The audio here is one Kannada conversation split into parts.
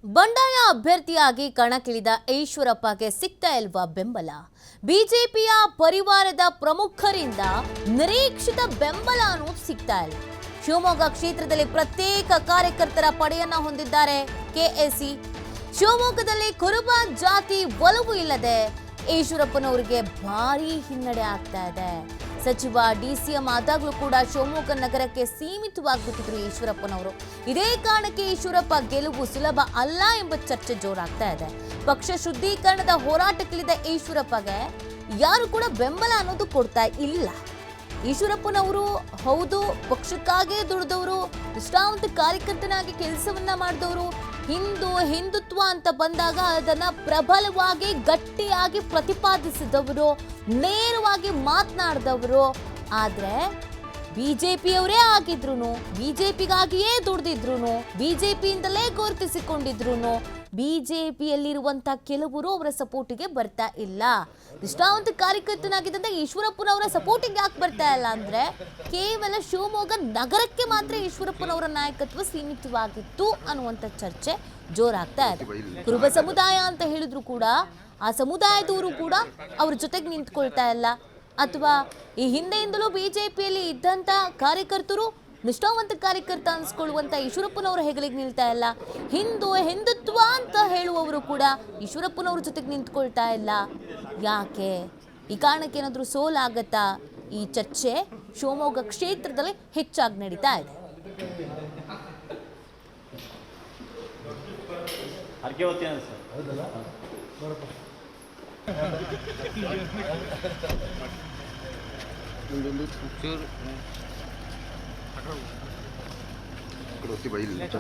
ಬಂಡಾಯ ಅಭ್ಯರ್ಥಿಯಾಗಿ ಕಣಕ್ಕಿಳಿದ ಈಶ್ವರಪ್ಪಗೆ ಸಿಗ್ತಾ ಇಲ್ವಾ ಬೆಂಬಲ? ಬಿಜೆಪಿಯ ಪರಿವಾರದ ಪ್ರಮುಖರಿಂದ ನಿರೀಕ್ಷಿತ ಬೆಂಬಲ ಅನ್ನೋದು ಸಿಗ್ತಾ ಇಲ್ಲ. ಶಿವಮೊಗ್ಗ ಕ್ಷೇತ್ರದಲ್ಲಿ ಪ್ರತ್ಯೇಕ ಕಾರ್ಯಕರ್ತರ ಪಡೆಯನ್ನ ಹೊಂದಿದ್ದಾರೆ ಕೆಎಸಿ. ಶಿವಮೊಗ್ಗದಲ್ಲಿ ಕುರುಬ ಜಾತಿ ಒಲವು ಇಲ್ಲದೆ ಈಶ್ವರಪ್ಪನವರಿಗೆ ಭಾರಿ ಹಿನ್ನಡೆ ಆಗ್ತಾ ಇದೆ. ಸಚಿವ ಡಿಸಿಎಂ ಆದಾಗಲೂ ಕೂಡ ಶಿವಮೊಗ್ಗ ನಗರಕ್ಕೆ ಸೀಮಿತವಾಗಿಬಿಟ್ಟಿದ್ರು ಈಶ್ವರಪ್ಪನವರು. ಇದೇ ಕಾರಣಕ್ಕೆ ಈಶ್ವರಪ್ಪ ಗೆಲುವು ಸುಲಭ ಅಲ್ಲ ಎಂಬ ಚರ್ಚೆ ಜೋರಾಗ್ತಾ ಇದೆ. ಪಕ್ಷ ಶುದ್ಧೀಕರಣದ ಹೋರಾಟಕ್ಕಿಳಿದ ಈಶ್ವರಪ್ಪಗೆ ಯಾರು ಕೂಡ ಬೆಂಬಲ ಅನ್ನೋದು ಕೊಡ್ತಾ ಇಲ್ಲ. ಈಶ್ವರಪ್ಪನವರು ಹೌದು ಪಕ್ಷಕ್ಕಾಗೇ ದುಡಿದವರು, ನಿಷ್ಠಾವಂತ ಕಾರ್ಯಕರ್ತನಾಗಿ ಕೆಲಸವನ್ನ ಮಾಡಿದವರು. ಹಿಂದುತ್ವ ಅಂತ ಬಂದಾಗ ಅದನ್ನ ಪ್ರಬಲವಾಗಿ ಗಟ್ಟಿಯಾಗಿ ಪ್ರತಿಪಾದಿಸಿದವರು, ನೇರವಾಗಿ ಮಾತನಾಡಿದವರು. ಆದ್ರೆ ಬಿಜೆಪಿಯವರೇ ಆಗಿದ್ರು, ಬಿಜೆಪಿಗಾಗಿಯೇ ದುಡಿದಿದ್ರು, ಬಿಜೆಪಿಯಿಂದಲೇ ಗುರುತಿಸಿಕೊಂಡಿದ್ರು, ಬಿಜೆಪಿಯಲ್ಲಿರುವಂತಹ ಕೆಲವರು ಅವರ ಸಪೋರ್ಟಿಗೆ ಬರ್ತಾ ಇಲ್ಲ. ನಿಷ್ಠಾವಂತ ಕಾರ್ಯಕರ್ತನಾಗಿದ್ದಂತೆ ಈಶ್ವರಪ್ಪನವರ ಸಪೋರ್ಟಿಗೆ ಯಾಕೆ ಬರ್ತಾ ಇಲ್ಲ ಅಂದ್ರೆ ಕೇವಲ ಶಿವಮೊಗ್ಗ ನಗರಕ್ಕೆ ಮಾತ್ರ ಈಶ್ವರಪ್ಪನವರ ನಾಯಕತ್ವ ಸೀಮಿತವಾಗಿತ್ತು ಅನ್ನುವಂಥ ಚರ್ಚೆ ಜೋರಾಗ್ತಾ ಇದೆ. ಕುರುಬ ಸಮುದಾಯ ಅಂತ ಹೇಳಿದ್ರು ಕೂಡ ಆ ಸಮುದಾಯದವರು ಕೂಡ ಅವ್ರ ಜೊತೆಗೆ ನಿಂತ್ಕೊಳ್ತಾ ಇಲ್ಲ. ಅಥವಾ ಈ ಹಿಂದೆಯಿಂದಲೂ ಬಿಜೆಪಿಯಲ್ಲಿ ಇದ್ದಂಥ ಕಾರ್ಯಕರ್ತರು ನಿಷ್ಠಾವಂತ ಕಾರ್ಯಕರ್ತ ಅನ್ಸ್ಕೊಳ್ಳುವಂಥ ಈಶ್ವರಪ್ಪನವರ ಹೆಗಲಿಗೆ ನಿಲ್ತಾ ಇಲ್ಲ. ಹಿಂದುತ್ವ ಅಂತ ಹೇಳುವವರು ಕೂಡ ಈಶ್ವರಪ್ಪನವ್ರ ಜೊತೆಗೆ ನಿಂತ್ಕೊಳ್ತಾ ಇಲ್ಲ. ಯಾಕೆ? ಈ ಕಾರಣಕ್ಕೆ ಏನಾದರೂ ಸೋಲಾಗತ್ತಾ? ಈ ಚರ್ಚೆ ಶಿವಮೊಗ್ಗ ಕ್ಷೇತ್ರದಲ್ಲಿ ಹೆಚ್ಚಾಗಿ ನಡೀತಾ ಇದೆ.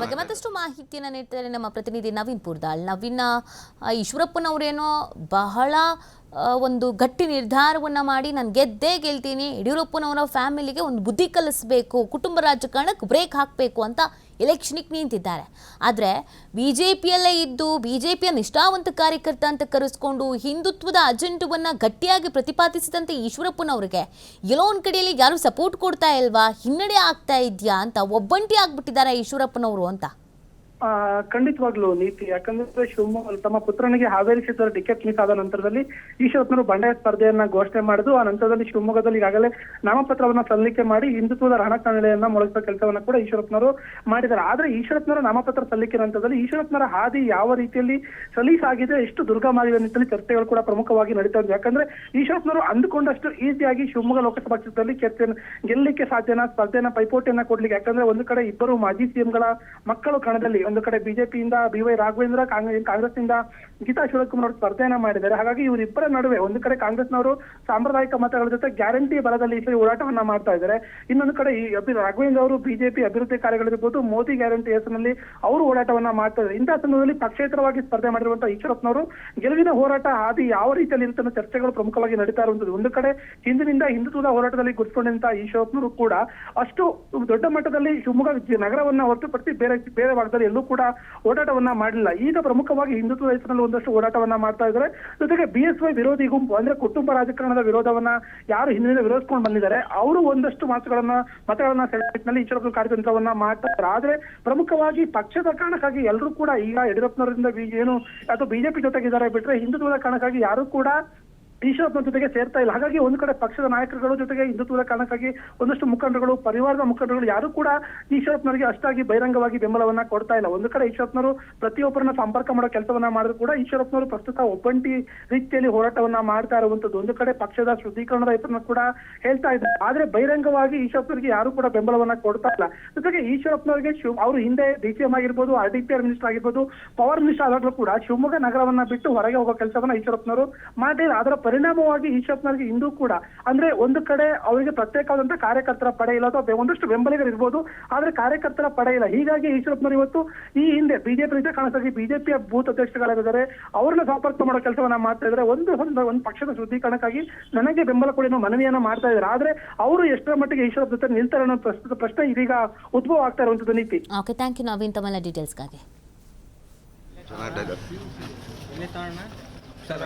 ಬಗ್ಗೆ ಮತ್ತಷ್ಟು ಮಾಹಿತಿಯನ್ನು ನೀಡ್ತಾರೆ ನಮ್ಮ ಪ್ರತಿನಿಧಿ ನವೀನ್ ಪುರ್ದಾಳ್. ನವೀನ್, ಈಶ್ವರಪ್ಪನವರೇನೋ ಬಹಳ ಒಂದು ಗಟ್ಟಿ ನಿರ್ಧಾರವನ್ನ ಮಾಡಿ ನಾನು ಗೆದ್ದೇ ಗೆಲ್ತೀನಿ, ಯಡಿಯೂರಪ್ಪನವರ ಫ್ಯಾಮಿಲಿಗೆ ಒಂದು ಬುದ್ಧಿ ಕಲಿಸಬೇಕು, ಕುಟುಂಬ ರಾಜಕಾರಣಕ್ಕೆ ಬ್ರೇಕ್ ಹಾಕಬೇಕು ಅಂತ ಎಲೆಕ್ಷನ್ಗೆ ನಿಂತಿದ್ದಾರೆ. ಆದರೆ ಬಿಜೆಪಿಯಲ್ಲೇ ಇದ್ದು ಬಿಜೆಪಿಯ ನಿಷ್ಠಾವಂತ ಕಾರ್ಯಕರ್ತ ಅಂತ ಕರೆಸ್ಕೊಂಡು ಹಿಂದುತ್ವದ ಅಜೆಂಡವನ್ನು ಗಟ್ಟಿಯಾಗಿ ಪ್ರತಿಪಾದಿಸಿದಂತೆ ಈಶ್ವರಪ್ಪನವರಿಗೆ ಎಲ್ಲೋ ಒಂದು ಕಡೆಯಲ್ಲಿ ಯಾರು ಸಪೋರ್ಟ್ ಕೊಡ್ತಾ ಇಲ್ವಾ, ಹಿನ್ನಡೆ ಆಗ್ತಾ ಇದೆಯಾ ಅಂತ ಒಬ್ಬಂಟಿ ಆಗ್ಬಿಟ್ಟಿದ್ದಾರೆ ಈಶ್ವರಪ್ಪನವರು ಅಂತ? ಖಂಡಿತವಾಗ್ಲೂ ನೀತಿ. ಯಾಕಂದ್ರೆ ಶಿವಮೊಗ್ಗ ತಮ್ಮ ಪುತ್ರನಿಗೆ ಹಾವೇರಿ ಕ್ಷೇತ್ರದ ಟಿಕೆಟ್ ಮಿಸ್ ಆದ ನಂತರದಲ್ಲಿ ಈಶ್ವರಪ್ಪನವರು ಬಂಡಾಯ ಸ್ಪರ್ಧೆಯನ್ನ ಘೋಷಣೆ ಮಾಡಿದ್ದು, ಆ ನಂತರದಲ್ಲಿ ಶಿವಮೊಗ್ಗದಲ್ಲಿ ಈಗಾಗಲೇ ನಾಮಪತ್ರವನ್ನ ಸಲ್ಲಿಕೆ ಮಾಡಿ ಹಿಂದುತ್ವದ ರಣಕಹಳೆಯನ್ನ ಮೊಳಗಿಸುವ ಕೆಲಸವನ್ನ ಕೂಡ ಈಶ್ವರಪ್ಪನವರು ಮಾಡಿದ್ದಾರೆ. ಆದ್ರೆ ಈಶ್ವರಪ್ಪನವರ ನಾಮಪತ್ರ ಸಲ್ಲಿಕೆ ನಂತರದಲ್ಲಿ ಈಶ್ವರಪ್ಪನವರ ಹಾದಿ ಯಾವ ರೀತಿಯಲ್ಲಿ ಸಲೀಸಾಗಿದೆ, ಎಷ್ಟು ದುರ್ಗಮವಾಗಿದೆ ನಿಟ್ಟಿನಲ್ಲಿ ಚರ್ಚೆಗಳು ಕೂಡ ಪ್ರಮುಖವಾಗಿ ನಡೀತಾ ಇದೆ. ಯಾಕಂದ್ರೆ ಈಶ್ವರಪ್ಪನವರು ಅಂದುಕೊಂಡಷ್ಟು ಈಸಿಯಾಗಿ ಶಿವಮೊಗ್ಗ ಲೋಕಸಭಾ ಕ್ಷೇತ್ರದಲ್ಲಿ ಗೆಲ್ಲಲಿಕ್ಕೆ ಸಾಧ್ಯನಾ, ಸ್ಪರ್ಧೆಯನ್ನ ಪೈಪೋಟಿಯನ್ನ ಕೊಡ್ಲಿಕ್ಕೆ? ಯಾಕಂದ್ರೆ ಒಂದು ಕಡೆ ಇಬ್ಬರು ಮಾಜಿ ಸಿಎಂಗಳ ಮಕ್ಕಳು ಕಣದಲ್ಲಿ, ಒಂದು ಕಡೆ ಬಿಜೆಪಿಯಿಂದ BY ರಾಘವೇಂದ್ರ, ಕಾಂಗ್ರೆಸ್ನಿಂದ ಗೀತಾ ಶಿವಕುಮಾರ್ ಅವರು ಸ್ಪರ್ಧೆಯನ್ನ ಮಾಡಿದ್ದಾರೆ. ಹಾಗಾಗಿ ಇವರಿಬ್ಬರ ನಡುವೆ ಒಂದು ಕಡೆ ಕಾಂಗ್ರೆಸ್ನವರು ಸಾಂಪ್ರದಾಯಿಕ ಮತಗಳ ಜೊತೆ ಗ್ಯಾರಂಟಿ ಬಲದಲ್ಲಿ ಈ ಹೋರಾಟವನ್ನ ಮಾಡ್ತಾ ಇದ್ದಾರೆ. ಇನ್ನೊಂದು ಕಡೆ ಈ ರಾಘವೇಂದ್ರ ಅವರು ಬಿಜೆಪಿ ಅಭಿವೃದ್ಧಿ ಕಾರ್ಯಗಳಿರ್ಬೋದು, ಮೋದಿ ಗ್ಯಾರಂಟಿ ಹೆಸರಿನಲ್ಲಿ ಅವರು ಹೋರಾಟವನ್ನ ಮಾಡ್ತಾ ಇದ್ದಾರೆ. ಇಂತಹ ಸಂದರ್ಭದಲ್ಲಿ ಪಕ್ಷೇತರವಾಗಿ ಸ್ಪರ್ಧೆ ಮಾಡಿರುವಂತಹ ಈಶ್ವರಪ್ಪನವರು ಗೆಲುವಿನ ಹೋರಾಟ ಹಾದಿ ಯಾವ ರೀತಿಯಲ್ಲಿ ಇರುತ್ತೆ ಚರ್ಚೆಗಳು ಪ್ರಮುಖವಾಗಿ ನಡೀತಾ ಇರುವಂತದ್ದು. ಒಂದು ಕಡೆ ಹಿಂದಿನಿಂದ ಹಿಂದುತ್ವದ ಹೋರಾಟದಲ್ಲಿ ಗುರುತಿಸಿಕೊಂಡಂತಹ ಈಶ್ವರಪ್ಪನವರು ಕೂಡ ಅಷ್ಟು ದೊಡ್ಡ ಮಟ್ಟದಲ್ಲಿ ಶಿವಮೊಗ್ಗ ನಗರವನ್ನ ಹೊರತುಪಡಿಸಿ ಬೇರೆ ಭಾಗದಲ್ಲಿ ಎಲ್ಲೂ ಕೂಡ ಹೋರಾಟವನ್ನ ಮಾಡಲಿಲ್ಲ. ಈಗ ಪ್ರಮುಖವಾಗಿ ಹಿಂದುತ್ವದ ಹೆಸರಿನಲ್ಲಿ ಒಂದಷ್ಟು ಹೋರಾಟವನ್ನ ಮಾಡ್ತಾ ಇದ್ದಾರೆ. ಜೊತೆಗೆ BSY ವಿರೋಧಿ ಗುಂಪು ಅಂದ್ರೆ ಕುಟುಂಬ ರಾಜಕಾರಣದ ವಿರೋಧವನ್ನ ಯಾರು ಹಿಂದಿನಿಂದ ವಿರೋಧಿಸ್ಕೊಂಡು ಬಂದಿದ್ದಾರೆ ಅವರು ಒಂದಷ್ಟು ಮತಗಳನ್ನ ಸೆಳೆಯುವಲ್ಲಿ ಈಶ್ವರಪ್ಪ ಕಾರ್ಯತಂತ್ರವನ್ನ ಮಾಡ್ತಾ ಇದ್ದಾರೆ. ಆದ್ರೆ ಪ್ರಮುಖವಾಗಿ ಪಕ್ಷದ ಕಾರಣಕ್ಕಾಗಿ ಎಲ್ಲರೂ ಕೂಡ ಈಗ ಯಡಿಯೂರಪ್ಪನವರಿಂದ ಏನು ಅಥವಾ ಬಿಜೆಪಿ ಜೊತೆಗಿದ್ದಾರೆ ಬಿಟ್ರೆ ಹಿಂದುತ್ವದ ಕಾರಣಕ್ಕಾಗಿ ಯಾರು ಕೂಡ ಈಶ್ವರಪ್ಪನ ಜೊತೆಗೆ ಸೇರ್ತಾ ಇಲ್ಲ. ಹಾಗಾಗಿ ಒಂದು ಕಡೆ ಪಕ್ಷದ ನಾಯಕರುಗಳು ಜೊತೆಗೆ ಹಿಂದುತ್ವದ ಕಾರಣಕ್ಕಾಗಿ ಒಂದಷ್ಟು ಮುಖಂಡರುಗಳು, ಪರಿವಾರದ ಮುಖಂಡರುಗಳು ಯಾರು ಕೂಡ ಈಶ್ವರಪ್ಪನವರಿಗೆ ಅಷ್ಟಾಗಿ ಬಹಿರಂಗವಾಗಿ ಬೆಂಬಲವನ್ನ ಕೊಡ್ತಾ ಇಲ್ಲ. ಒಂದು ಕಡೆ ಈಶ್ವರಪ್ಪನವರು ಪ್ರತಿಯೊಬ್ಬರನ್ನ ಸಂಪರ್ಕ ಮಾಡೋ ಕೆಲಸವನ್ನ ಮಾಡಿದ್ರು ಕೂಡ ಈಶ್ವರಪ್ಪನವರು ಪ್ರಸ್ತುತ ಒಬ್ಬಂಟಿ ರೀತಿಯಲ್ಲಿ ಹೋರಾಟವನ್ನ ಮಾಡ್ತಾ ಇರುವಂತದ್ದು. ಒಂದು ಕಡೆ ಪಕ್ಷದ ಶುದ್ಧೀಕರಣದ ಹೆಸರನ್ನ ಕೂಡ ಹೇಳ್ತಾ ಇದ್ದಾರೆ. ಆದ್ರೆ ಬಹಿರಂಗವಾಗಿ ಈಶ್ವರಪ್ಪನವರಿಗೆ ಯಾರು ಕೂಡ ಬೆಂಬಲವನ್ನ ಕೊಡ್ತಾ ಇಲ್ಲ. ಜೊತೆಗೆ ಈಶ್ವರಪ್ಪನವರಿಗೆ ಅವರು ಹಿಂದೆ DCM ಆಗಿರ್ಬೋದು, RDPR ಮಿನಿಸ್ಟರ್ ಆಗಿರ್ಬೋದು, ಪವರ್ ಮಿನಿಸ್ಟರ್ ಆದಾಗಲೂ ಕೂಡ ಶಿವಮೊಗ್ಗ ನಗರವನ್ನ ಬಿಟ್ಟು ಹೊರಗೆ ಹೋಗೋ ಕೆಲಸವನ್ನ ಈಶ್ವರಪ್ಪನವರು ಮಾಡಿಲ್ಲ. ಅದರ ಪರಿಣಾಮವಾಗಿ ಈಶ್ವರಪ್ಪನವರಿಗೆ ಇಂದು ಕೂಡ ಅಂದ್ರೆ ಒಂದು ಕಡೆ ಅವರಿಗೆ ಪ್ರತ್ಯೇಕವಾದಂತಹ ಕಾರ್ಯಕರ್ತರ ಪಡೆ ಇಲ್ಲ ಅಥವಾ ಒಂದಷ್ಟು ಬೆಂಬಲಿಗರು ಇರ್ಬೋದು, ಆದ್ರೆ ಕಾರ್ಯಕರ್ತರ ಪಡೆ ಇಲ್ಲ. ಹೀಗಾಗಿ ಈಶ್ವರಪ್ಪನವರು ಇವತ್ತು ಈ ಹಿಂದೆ ಬಿಜೆಪಿ ರೀತಿ ಕಾಣಿಸ್ತಾಗಿ ಬಿಜೆಪಿಯ ಬೂತ್ ಅಧ್ಯಕ್ಷಗಳಾಗಿದ್ದಾರೆ, ಅವ್ರನ್ನ ಸಂಪರ್ಕ ಮಾಡೋ ಕೆಲಸವನ್ನ ಮಾಡ್ತಾ ಇದ್ದಾರೆ. ಒಂದು ಪಕ್ಷದ ಶುದ್ಧೀಕರಣಕ್ಕಾಗಿ ನನಗೆ ಬೆಂಬಲ ಕೊಡಿ ಅನ್ನೋ ಮನವಿಯನ್ನ ಮಾಡ್ತಾ ಇದ್ದಾರೆ. ಆದ್ರೆ ಅವರು ಎಷ್ಟರ ಮಟ್ಟಿಗೆ ಈಶ್ವರಪ್ಪ ಜೊತೆ ನಿಲ್ತಾರೆ ಅನ್ನೋ ಪ್ರಶ್ನೆ ಇದೀಗ ಉದ್ಭವ ಆಗ್ತಾ ಇರುವಂತದ್ದು ನೀತಿ. ಓಕೆ, ಥ್ಯಾಂಕ್ ಯು ನವೀನ್ ತಮ್ಮೆಲ್ಲ ಡೀಟೇಲ್ಸ್ಗಾಗಿ. ಸರ್